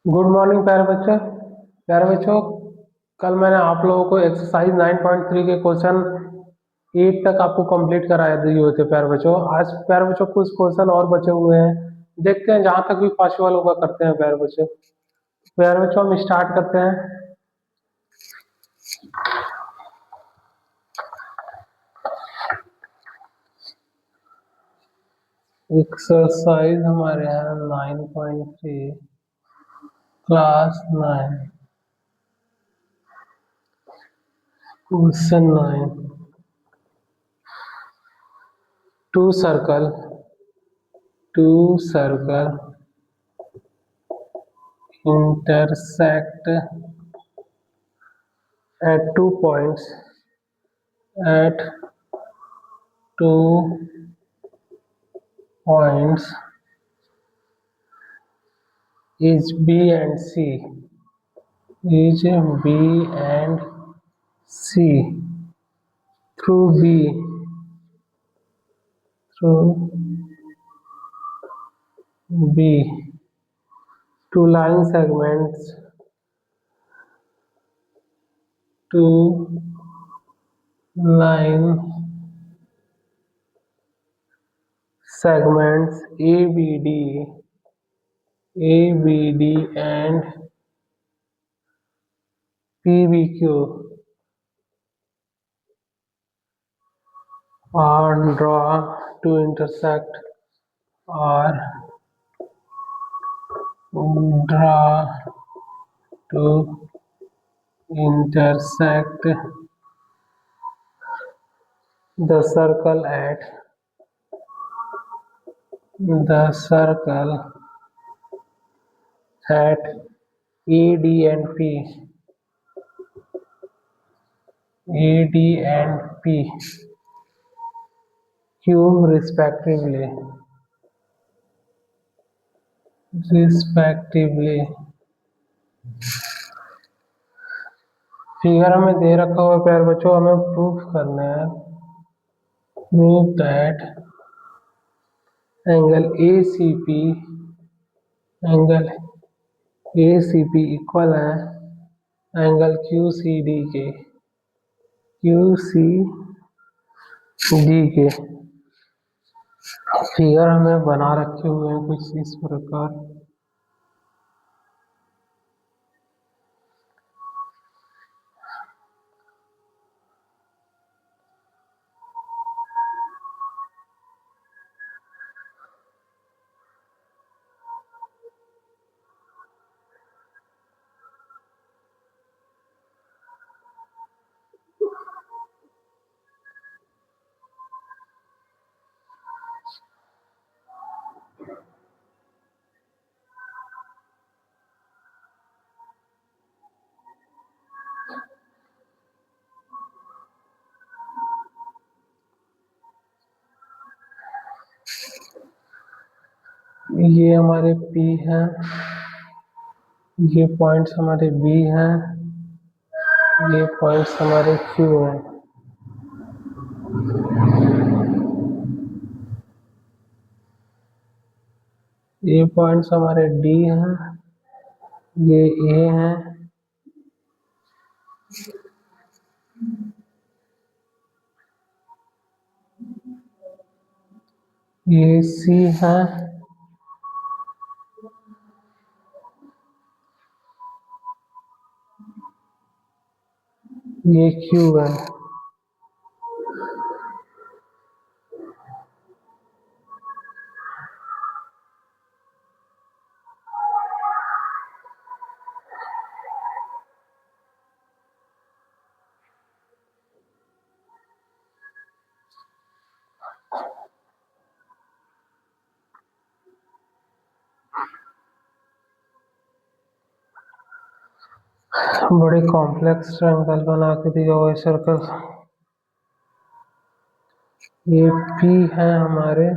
Good morning प्यारे बच्चों। कल मैंने आप लोगों को एक्सरसाइज 9.3 के क्वेश्चन 8 तक आपको कंप्लीट कराया दिए हुए थे प्यारे बच्चों। आज प्यारे बच्चों कुछ क्वेश्चन और बचे हुए हैं, देखते हैं जहां तक भी पॉसिबल होगा करते हैं प्यारे बच्चों। प्यारे बच्चों हम स्टार्ट करते हैं। एक्सरसाइज हमारे यहाँ 9.3 class 9 question 9। Two circle two circle intersect at 2 points at 2 points is B and C is B and C through B two line segments two line segments ABD and PBQ are drawn to intersect or draw to intersect the circle at AD and Q respectively। Figure हमें दे रखा हुआ प्यारे बच्चों, हमें proof करना है। Proof that angle A C P equal है angle Q C D के। फिगर हमें बना रखे हुए हैं कुछ इस प्रकार। ये हमारे P हैं, ये पॉइंट्स हमारे B हैं, ये पॉइंट्स हमारे Q हैं। ये पॉइंट्स हमारे D हैं, ये A हैं, ये C है, ये Q है। बड़े कॉम्प्लेक्स ट्रायंगल बना के दिया हुआ है सर्कल। ये P है हमारे,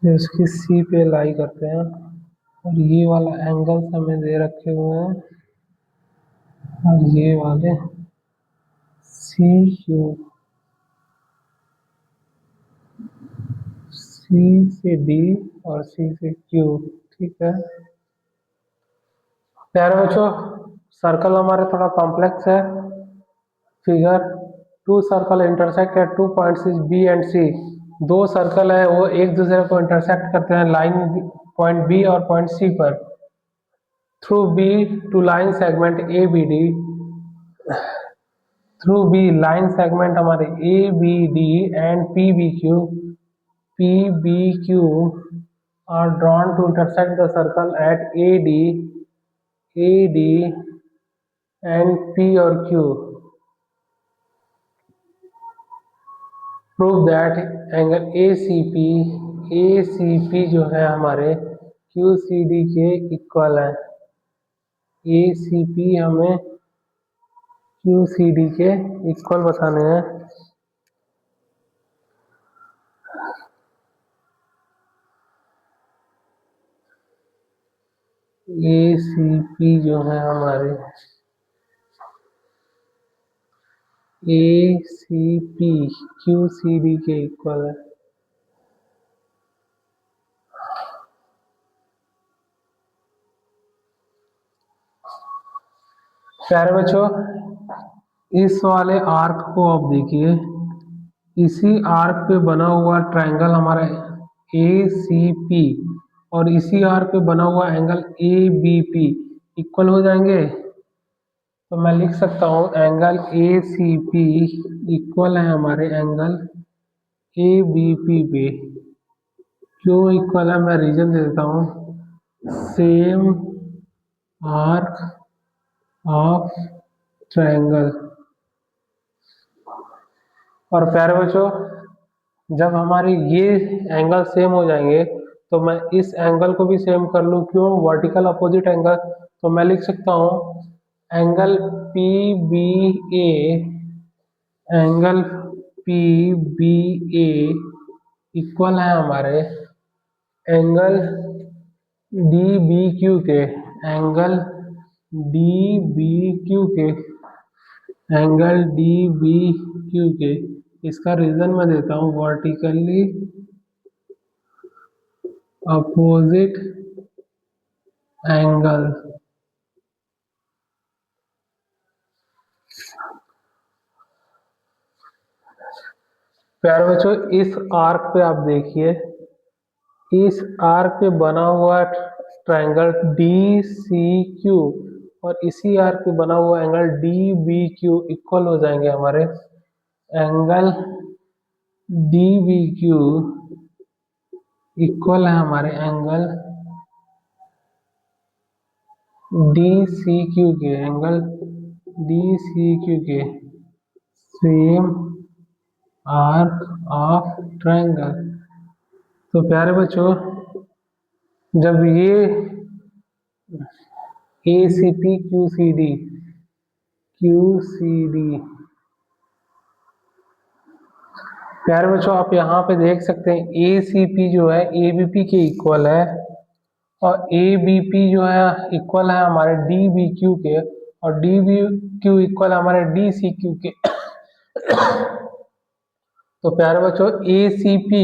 जो इसकी C पे लाई करते हैं, और ये वाला एंगल्स हमें दे रखे हुए हैं, और ये वाले सी से D और C से Q। ठीक है, प्यारे बच्चों, सर्कल हमारे थोड़ा कॉम्प्लेक्स है। Figure, two circle intersect at two points B and C. दो सर्कल है वो एक दूसरे को इंटरसेक्ट करते हैं लाइन पॉइंट बी और पॉइंट सी पर। Through B two line segment A B D. Through B line segment हमारे A B D and P B Q. P B Q are drawn to intersect the circle at A D and P और Q. Prove that angle A C P जो है हमारे Q C D के equal है। A C P हमें Q C D के equal बताने हैं। ए सी पी जो है हमारे A C P Q C D के इक्वल है। प्यारे बच्चों, इस वाले आर्क को आप देखिए, इसी आर्क पे बना हुआ ट्रायंगल हमारा ए सी पी और इसी आर्क पे बना हुआ angle A B P equal हो जाएंगे। तो मैं लिख सकता हूँ angle A C P equal है हमारे एंगल ए बी पी पे। क्यों इक्वल है मैं रीजन दे देता हूँ। Same arc of triangle. और प्यारे बच्चों, जब हमारे ये एंगल सेम हो जाएंगे तो मैं इस एंगल को भी सेम कर लूँ। क्यों? Vertical opposite angle. तो मैं लिख सकता हूँ एंगल पी बी ए, एंगल पी बी ए इक्वल है हमारे एंगल डी बी क्यू के। एंगल डी बी क्यू के, एंगल डी बी क्यू के। इसका रीजन मैं देता हूँ, वर्टिकली अपोजिट एंगल। प्यारे बच्चों, इस आर्क पे आप देखिए, इस आर्क पे बना हुआ ट्रायंगल डी सी क्यू और इसी आर्क पे बना हुआ angle D B Q equal हो जाएंगे हमारे angle D B Q equal है हमारे एंगल डी सी क्यू के। एंगल डी सी क्यू के सेम आर्क ऑफ ट्रायंगल। तो प्यारे बच्चों, जब ये A C P Q C D, प्यारे बच्चों आप यहाँ पे देख सकते हैं ए सी पी जो है ए बी पी के इक्वल है और ए बी पी जो है इक्वल है हमारे डी बी क्यू के और डी बी क्यू इक्वल है हमारे डी सी क्यू के। तो प्यारे बच्चों ए सी पी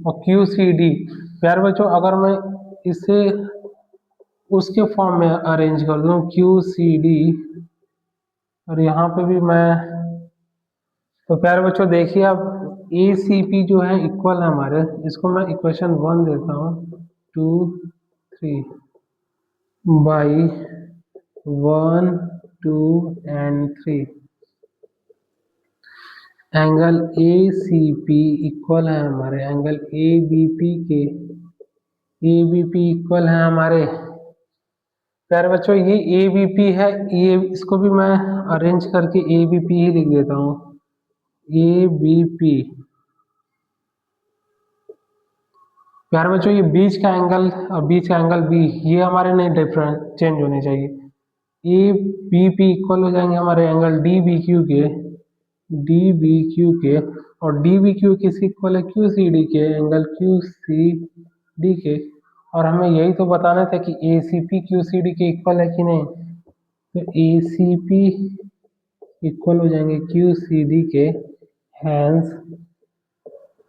और क्यू सी डी, प्यारे बच्चों अगर मैं इसे उसके फॉर्म में अरेंज कर दूं क्यू सी डी और यहाँ पे भी मैं, तो प्यारे बच्चों देखिए अब ए सी पी जो है इक्वल है हमारे, इसको मैं इक्वेशन 1 देता हूँ 2 3 by 1 2 and 3। Angle A C P equal है हमारे एंगल ए बी पी के। ए बी पी इक्वल है हमारे, प्यारे बच्चों ये ए बी पी है, ये इसको भी मैं अरेंज करके ए बी पी ही लिख देता हूँ। ए बी पी, प्यारे बच्चों ये बीच का एंगल और बीच का एंगल बी ये हमारे नहीं डिफरेंस चेंज होने चाहिए। ए बी पी इक्वल हो जाएंगे हमारे एंगल डी बी क्यू के, डी बी क्यू के और डी बी क्यू किसके इक्वल है क्यू सी डी के, एंगल क्यू सी डी के। और हमें यही तो बताना था कि A C P Q C D के इक्वल है कि नहीं। तो ए सी पी इक्वल हो जाएंगे क्यू सी डी के, हैंस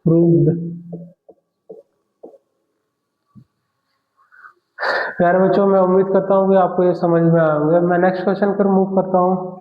प्रूव्ड। प्यारे बच्चों, मैं उम्मीद करता हूँ कि आपको ये समझ में आए होंगे। मैं नेक्स्ट क्वेश्चन पर मूव करता हूँ।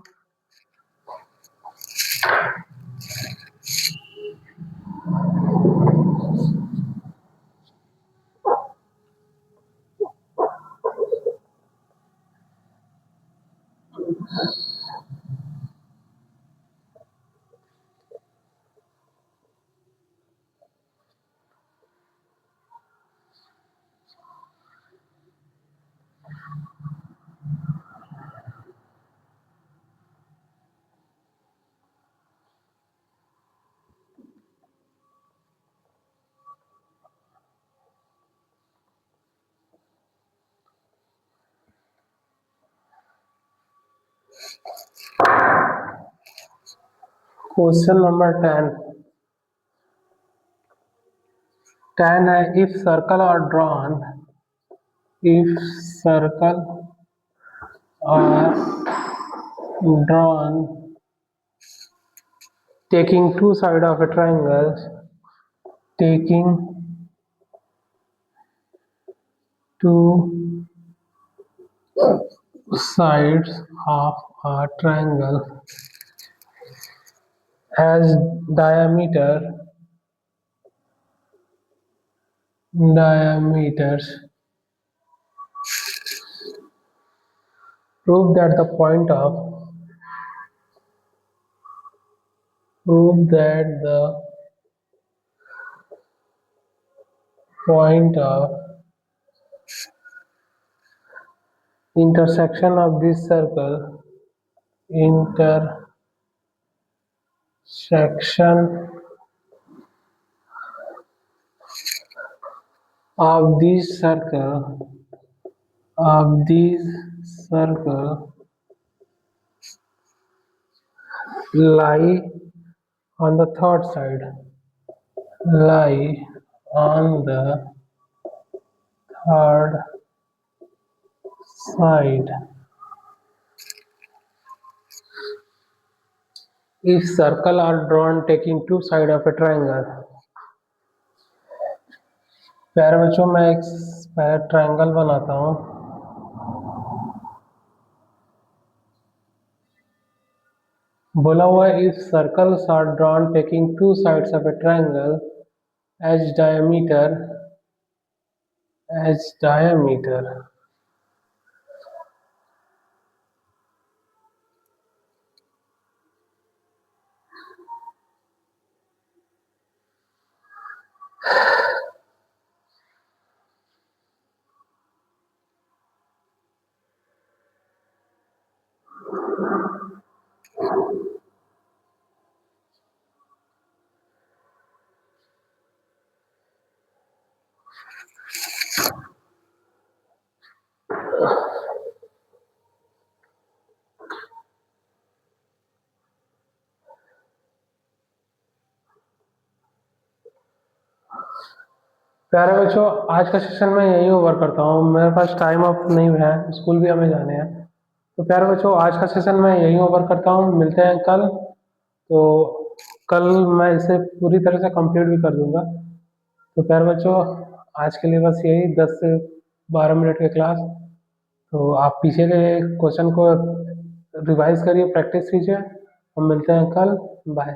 क्वेश्चन नंबर 10 है, if circle are drawn taking two sides of a triangle, taking two sides of a triangle as diameters, prove that the point of intersection of this circle intersection of this circle lie on the third side, lie on the third side. If circle are drawn taking two sides of a triangle, प्यारे बच्चों, मैं एक triangle बनाता हूँ। बोला हुआ है if circles are drawn taking two sides of a triangle as diameter प्यारे बच्चों, आज का सेशन मैं यही ओवर करता हूँ। मेरे पास टाइम अब नहीं है, स्कूल भी हमें जाने हैं। तो प्यारे बच्चों, आज का सेशन मैं यही ओवर करता हूँ। मिलते हैं कल। तो कल मैं इसे पूरी तरह से कंप्लीट भी कर दूंगा। तो प्यारे बच्चों, आज के लिए बस यही 10 से 12 मिनट की क्लास। तो आप पीछे के क्वेश्चन को रिवाइज करिए, प्रैक्टिस कीजिए। हम मिलते हैं कल। बाय।